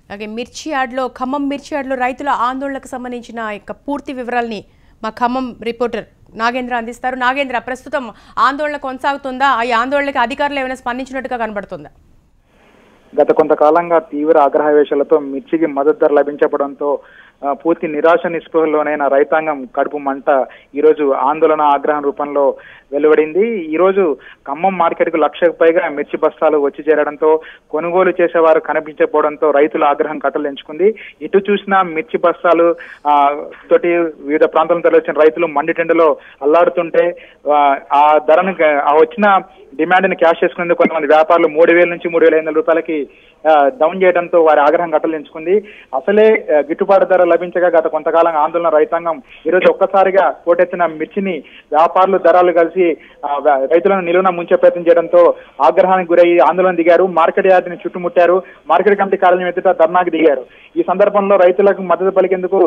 అలాగే మిర్చి యార్డ్లో ఖమ్మం మిర్చి యార్డ్లో రైతుల ఆందోళనకు సంబంధించిన పూర్తి వివరాల్ని మా ఖమ్మం రిపోర్టర్ నాగేంద్ర అందిస్తారు. నాగేంద్ర, ప్రస్తుతం ఆందోళన కొనసాగుతుందా? ఈ ఆందోళనకి అధికారులు ఏమైనా స్పందించినట్టుగా కనబడుతుందా? గత కొంతకాలంగా తీవ్ర ఆగ్రహవేశాలతో మిర్చికి మద్దతు ధర లభించడంతో పూర్తి నిరాశ నిస్పృహలోనైన రైతాంగం కడుపు మంట ఈరోజు ఆందోళన ఆగ్రహం రూపంలో వెలువడింది. ఈరోజు ఖమ్మం మార్కెట్కు 1,00,000కు పైగా మిర్చి బస్తాలు వచ్చి చేరడంతో కొనుగోలు చేసేవారు కనిపించకపోవడంతో రైతుల ఆగ్రహం కట్టలుంచుకుంది. ఇటు చూసినా మిర్చి బస్తాలు తోటి వివిధ ప్రాంతాల నుంచి వచ్చిన రైతులు మండిటెండలో అల్లాడుతుంటే ఆ ధరను వచ్చిన డిమాండ్ ని క్యాష్ చేసుకునేందుకు కొంతమంది వ్యాపారులు 3,000 నుంచి 3,500 రూపాయలకి డౌన్ చేయడంతో వారి ఆగ్రహం కట్టలుంచుకుంది. అసలే గిట్టుబాటు ధర లభించగా గత కొంతకాలంగా ఆందోళన రైతాంగం ఈరోజు ఒక్కసారిగా పోటెత్తిన మిర్చిని వ్యాపారులు ధరలు కలిసి రైతులను నిలువున ముంచే ప్రయత్నం చేయడంతో ఆగ్రహానికి గురయ్యి ఆందోళన దిగారు. మార్కెట్ యార్డుని చుట్టుముట్టారు. మార్కెట్ కమిటీ కార్యాలయం ఎదుట ధర్నాకు దిగారు. ఈ సందర్భంలో రైతులకు మద్దతు పలికేందుకు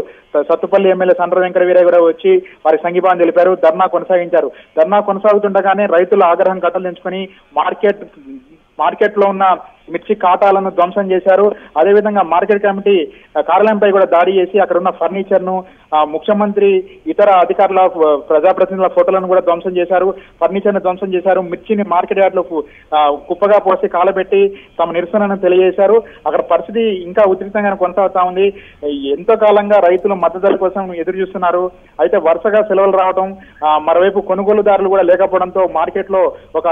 సత్తుపల్లి ఎమ్మెల్యే సండ్ర వెంకట వీరయ్య కూడా వచ్చి వారి సంఘీభావం తెలిపారు. ధర్నా కొనసాగించారు. ధర్నా కొనసాగుతుండగానే రైతుల ఆగ్రహం కట్టలుంచుకొని మార్కెట్ లో ఉన్న మిర్చి కాటాలను ధ్వంసం చేశారు. అదేవిధంగా మార్కెట్ కమిటీ కార్యాలయంపై కూడా దాడి చేసి అక్కడ ఉన్న ఫర్నిచర్ ను ముఖ్యమంత్రి ఇతర అధికారుల ప్రజాప్రతినిధుల ఫోటోలను కూడా ధ్వంసం చేశారు. ఫర్నిచర్ ను ధ్వంసం చేశారు. మిర్చిని మార్కెట్ యార్డ్ లో కుప్పగా పోసి కాలబెట్టి తమ నిరసనను తెలియజేశారు. అక్కడ పరిస్థితి ఇంకా ఉధృతంగా కొనసాగుతా ఉంది. ఎంతో కాలంగా రైతులు మద్దతు కోసం ఎదురు చూస్తున్నారు. అయితే వరుసగా సెలవులు రావడం, మరోవైపు కొనుగోలుదారులు కూడా లేకపోవడంతో మార్కెట్ లో ఒక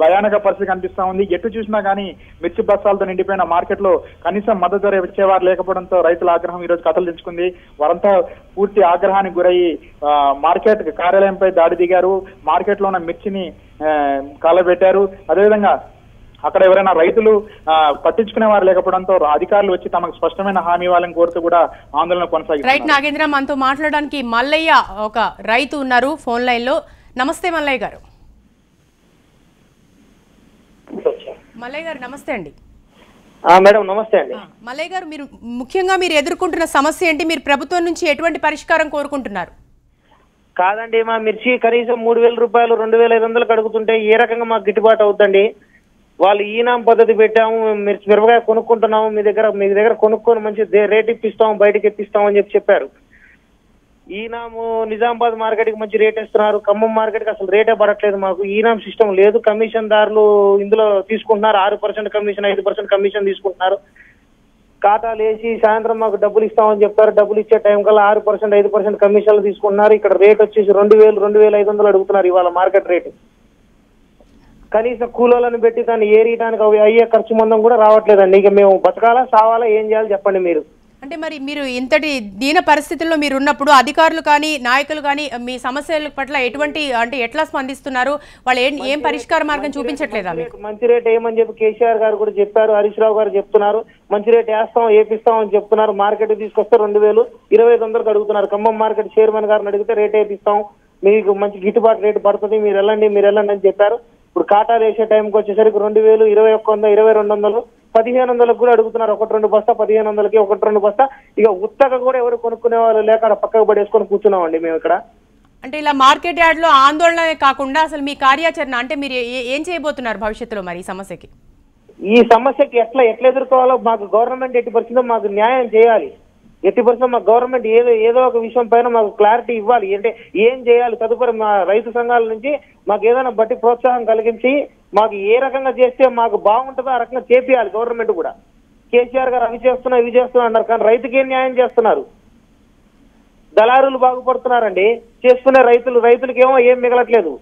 భయానక పరిస్థితి కనిపిస్తా ఉంది. ఎటు చూసినా కానీ మిర్చి బస్తాలతో నిండిపోయిన మార్కెట్ లో కనీసం మద్దతు ధర ఇచ్చేవారు లేకపోవడంతో రైతుల ఆగ్రహం ఈరోజు కట్టలుంచుకుంది. వారంతా పూర్తి ఆగ్రహానికి గురయ్యి మార్కెట్ కార్యాలయంపై దాడి దిగారు. మార్కెట్ లో ఉన్న మిర్చిని కాలబెట్టారు. అదేవిధంగా అక్కడ ఎవరైనా రైతులు పట్టించుకునే వారు లేకపోవడంతో అధికారులు వచ్చి తమకు స్పష్టమైన హామీ ఇవ్వాలని కోరుతూ కూడా ఆందోళన కొనసాగుతుంది. రైట్ నాగేంద్ర, మనతో మాట్లాడడానికి మల్లయ్య ఒక రైతు ఉన్నారు ఫోన్ లైన్ లో. నమస్తే మల్లయ్య గారు. మల్లయ్య గారు నమస్తే అండి. మేడం నమస్తే అండి. మల్లయ్య గారు, ముఖ్యంగా మీరు ఎదుర్కొంటున్న సమస్య ఏంటి? మీరు ప్రభుత్వం నుంచి ఎటువంటి పరిష్కారం కోరుకుంటున్నారు? కాదండి, మా మిర్చి కనీసం 3,000 రూపాయలు 2,500 అడుగుతుంటే ఏ రకంగా మాకు గిట్టుబాటు అవుతుందండి? వాళ్ళు ఈనాం పద్ధతి పెట్టాము, మిరపకాయ కొనుక్కుంటున్నాము, మీ దగ్గర కొనుక్కొని మంచి రేట్ ఇప్పిస్తాము, బయటకి ఎత్తిస్తాము అని చెప్పారు. ఈనాము నిజామాబాద్ మార్కెట్ కి మంచి రేట్ ఇస్తున్నారు. ఖమ్మం మార్కెట్ కి అసలు రేటే పడట్లేదు. మాకు ఈనాం సిస్టమ్ లేదు. కమిషన్ దారులు ఇందులో తీసుకుంటున్నారు. 6% కమిషన్, 5% కమిషన్ తీసుకుంటున్నారు. ఖాతాలు వేసి సాయంత్రం మాకు డబ్బులు ఇస్తామని చెప్తారు. డబ్బులు ఇచ్చే టైం కల్లా 6%, 5% కమిషన్లు తీసుకుంటున్నారు. ఇక్కడ రేట్ వచ్చేసి 2,000, 2,500 అడుగుతున్నారు ఇవాళ మార్కెట్ రేటు. కనీసం కూలోలను పెట్టి దాన్ని ఏరియడానికి అయ్యే ఖర్చు మందం కూడా రావట్లేదండి. ఇక మేము బతకాలా సావాలా ఏం చేయాలి చెప్పండి మీరు? అంటే మరి మీరు ఇంతటి దీన పరిస్థితుల్లో మీరు ఉన్నప్పుడు అధికారులు కానీ నాయకులు కానీ మీ సమస్యల పట్ల ఎట్లా స్పందిస్తున్నారు? వాళ్ళు ఏం పరిష్కార మార్గం చూపించట్లేదా? మంచి రేట్ ఏమని చెప్పి కేసీఆర్ గారు కూడా చెప్పారు, హరీష్ రావు గారు చెప్తున్నారు. మంచి రేట్ వేస్తాం, ఏపిస్తాం అని చెప్తున్నారు. మార్కెట్ తీసుకొస్తే 2,000, 2,500 అడుగుతున్నారు. ఖమ్మం మార్కెట్ చైర్మన్ గారిని అడిగితే రేట్ వేపిస్తాం, మీకు మంచి గిట్టుబాటు రేటు పడుతుంది, మీరు వెళ్ళండి అని చెప్పారు. ఇప్పుడు కాటాలు వేసే టైంకి వచ్చేసరికి 2,000, 2,100, 2,200, 1,500 కూడా అడుగుతున్నారు. 1-2 బస్తా 1,500కి 1-2 బస్తా. ఇక ఉత్తగా కూడా ఎవరు కొనుక్కునే వాళ్ళు లేక పక్కకు పడేసుకొని కూర్చున్నామండి మేము ఇక్కడ. అంటే ఇలా మార్కెట్ యార్డ్ లో ఆందోళన కాకుండా అసలు మీ కార్యాచరణ అంటే మీరు ఏం చేయబోతున్నారు భవిష్యత్తులో మరి ఈ సమస్యకి? ఈ సమస్యకి ఎట్లా ఎదుర్కోవాలో మాకు గవర్నమెంట్ ఎట్టి పరిస్థితుల్లో మాకు న్యాయం చేయాలి. ఎట్టి పరిస్థితుల్లో మాకు గవర్నమెంట్ ఏదో ఒక విషయం పైన మాకు క్లారిటీ ఇవ్వాలి. అంటే ఏం చేయాలి తదుపరి మా రైతు సంఘాల నుంచి మాకు ఏదైనా బట్టి ప్రోత్సాహం కలిగించి మాకు ఏ రకంగా చేస్తే మాకు బాగుంటుందో ఆ రకంగా చేపియాలి గవర్నమెంట్ కూడా. కేసీఆర్ గారు ఇవి చేస్తున్నా అన్నారు, కానీ రైతుకి ఏం న్యాయం చేస్తున్నారు? దళారులు బాగుపడుతున్నారండి, చేసుకునే రైతులకి ఏం మిగలట్లేదు.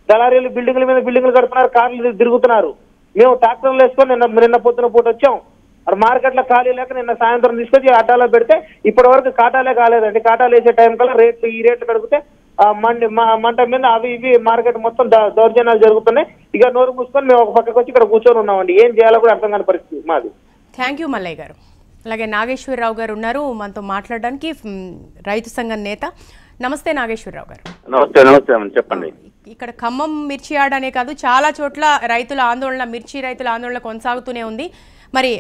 దళారీలు బిల్డింగ్ల మీద బిల్డింగ్లు కడుతున్నారు, కార్లు తిరుగుతున్నారు. మేము ట్రాక్టర్లు వేసుకొని నిన్న పొద్దున పూట వచ్చాం. మార్కెట్ లో ఖాళీ లేక నిన్న సాయంత్రం తీసుకొచ్చి ఆటాలో పెడితే ఇప్పటి వరకు కాటాలే కాలేదండి. కాటాలు వేసే టైం కల్లా ఈ రేట్లు కడిగితే మంట మీద ఇవి మార్కెట్ మొత్తం దౌర్జన్యాలు జరుగుతున్నాయి. ఇక నోరు మూసుకొని మేము ఒక పక్కకు వచ్చి ఇక్కడ కూర్చొని ఉన్నామండి. ఏం చేయాలో కూడా అర్థం కాని పరిస్థితి మాది. థ్యాంక్ యూ మల్లయ్య గారు. అలాగే నాగేశ్వరరావు గారు ఉన్నారు మనతో మాట్లాడడానికి, రైతు సంఘం నేత. నమస్తే నాగేశ్వరరావు గారు. నమస్తే చెప్పండి. ఇక్కడ ఖమ్మం మిర్చి యార్డ్ అనే కాదు చాలా చోట్ల మిర్చి రైతుల ఆందోళన కొనసాగుతూనే ఉంది. మరి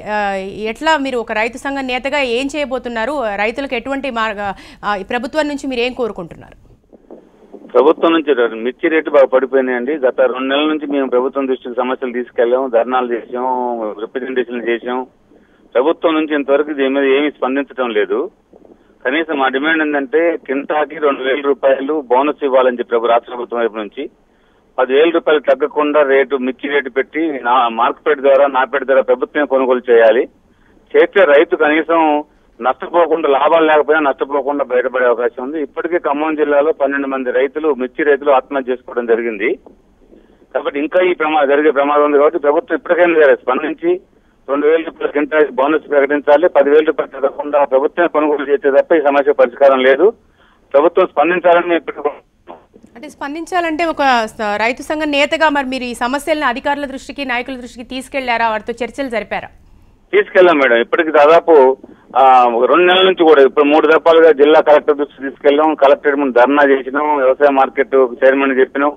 ఎట్లా మీరు ఒక రైతు సంఘం నేతగా ఏం చేయబోతున్నారు? రైతులకు ఎటువంటి ప్రభుత్వం నుంచి మీరు ఏం కోరుకుంటున్నారు? ప్రభుత్వం నుంచి మిర్చి రేటు బాగా పడిపోయినాయండి. గత 2 నెలల నుంచి మేము ప్రభుత్వం దృష్టికి సమస్యలు తీసుకెళ్ళాం, ధర్నాలు చేసాం, రిప్రజెంటేషన్లు చేసాం. ప్రభుత్వం నుంచి ఇంతవరకు దీని మీద ఏమీ స్పందించడం లేదు. కనీసం మా డిమాండ్ ఏంటంటే కింటాకి 2,000 రూపాయలు బోనస్ ఇవ్వాలని చెప్పి రాష్ట్ర ప్రభుత్వం వైపు నుంచి 10,000 రూపాయలు తగ్గకుండా మిర్చి రేటు పెట్టి మార్కెట్ ద్వారా నాపేట ద్వారా ప్రభుత్వం కొనుగోలు చేయాలి. చేస్తే రైతు కనీసం నష్టపోకుండా, లాభాలు లేకపోయినా నష్టపోకుండా బయటపడే అవకాశం ఉంది. ఇప్పటికే ఖమ్మం జిల్లాలో 12 మంది మిర్చి రైతులు ఆత్మహత్య చేసుకోవడం జరిగింది. కాబట్టి ఇంకా ఈ జరిగే ప్రమాదం ఉంది. కాబట్టి ప్రభుత్వం ఇప్పటికైనా స్పందించి 2,000 రూపాయల కింటాకి బోనస్ ప్రకటించాలి. 10,000 రూపాయలు తగ్గకుండా ప్రభుత్వం కొనుగోలు చేసే తప్ప ఈ సమస్య పరిష్కారం లేదు. ప్రభుత్వం స్పందించాలని అంటే స్పందించాలంటే ఒక రైతు సంఘం నేతగా మరి మీరు ఈ సమస్యలను అధికారుల దృష్టికి, నాయకుల దృష్టికి తీసుకెళ్లారా? వారితో చర్చలు జరిపారా? తీసుకెళ్ళాం మేడం. ఇప్పటికి దాదాపు 2 నెలల నుంచి కూడా ఇప్పుడు 3 దఫాలుగా జిల్లా కలెక్టర్ దృష్టికి తీసుకెళ్ళాం. కలెక్టరేట్ ముందు ధర్నా చేసినాం. వ్యవసాయ మార్కెట్ చైర్మన్ చెప్పినాం.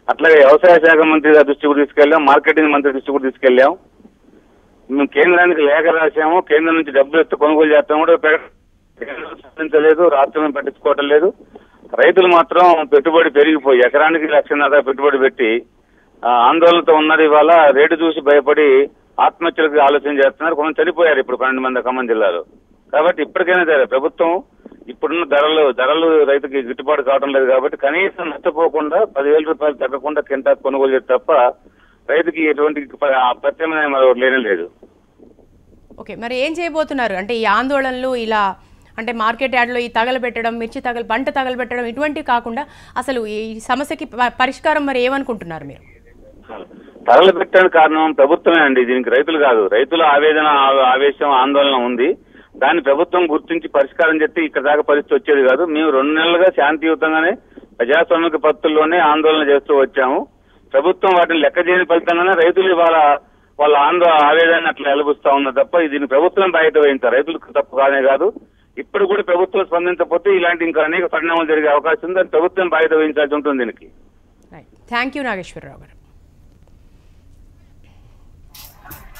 అట్లాగే వ్యవసాయ శాఖ మంత్రి దృష్టి కూడా తీసుకెళ్ళాం. మార్కెటింగ్ మంత్రి దృష్టి కూడా తీసుకెళ్ళాం. మేము కేంద్రానికి లేఖ రాసాము. కేంద్రం నుంచి డబ్బులు ఇస్తే కొనుగోలు చేస్తాం కూడా ప్రకటించలేదు. రాష్ట్రం పట్టించుకోవటం లేదు. రైతులు మాత్రం పెట్టుబడి పెరిగిపోయి ఎకరానికి 1,00,000 పెట్టుబడి పెట్టి ఆందోళనతో ఉన్నారు. ఇవాళ రేటు చూసి భయపడి ఆత్మహత్యలకు ఆలోచన చేస్తున్నారు. కొంచెం చనిపోయారు ఇప్పుడు 12 మంది ఖమ్మం జిల్లాలో. కాబట్టి ఇప్పటికైనా సరే ప్రభుత్వం ఇప్పుడున్న ధరలు రైతుకి గిట్టుబాటు కావడం లేదు. కాబట్టి కనీసం నష్టపోకుండా 10,000 రూపాయలు తగ్గకుండా కింటాకు కొనుగోలు చేస్తే తప్ప రైతుకి ఎటువంటి ప్రత్యామ్నాయం లేనే లేదు. ఓకే, మరి ఏం చేయబోతున్నారు? అంటే ఈ ఆందోళనలు ఇలా అంటే మార్కెట్ యార్డ్లో ఈ తగలబెట్టడం, పంట తగలబెట్టడం ఇటువంటివి కాకుండా అసలు ఈ సమస్యకి పరిష్కారం మరి ఏమనుకుంటున్నారు మీరు? తగలబెట్టడానికి కారణం ప్రభుత్వమే అండి. దీనికి రైతులు కాదు. రైతుల ఆవేశం, ఆందోళన ఉంది. దాన్ని ప్రభుత్వం గుర్తించి పరిష్కారం చేస్తే ఇక్కడ దాకా పరిస్థితి వచ్చేది కాదు. మేము 2 నెలలుగా శాంతియుతంగానే ప్రజాస్వామిక పద్ధతుల్లోనే ఆందోళన చేస్తూ వచ్చాము. ప్రభుత్వం వాటిని లెక్క చేయని ఫలితంగానే రైతులు ఇవాళ వాళ్ళ ఆవేదన అట్లా ఎలబుస్తా ఉన్నారు తప్ప దీన్ని ప్రభుత్వం బయట వేయించారు. రైతులకు తప్పు కానే కాదు. ఇప్పుడు కూడా ప్రభుత్వం స్పందించకపోతే ఇలాంటి ఇంకా అనేక పరిణామాలు జరిగే అవకాశం ఉంది. ప్రభుత్వం బయట వేయించాల్సి ఉంటుంది దీనికి. థ్యాంక్ యూ నాగేశ్వరరావు గారు.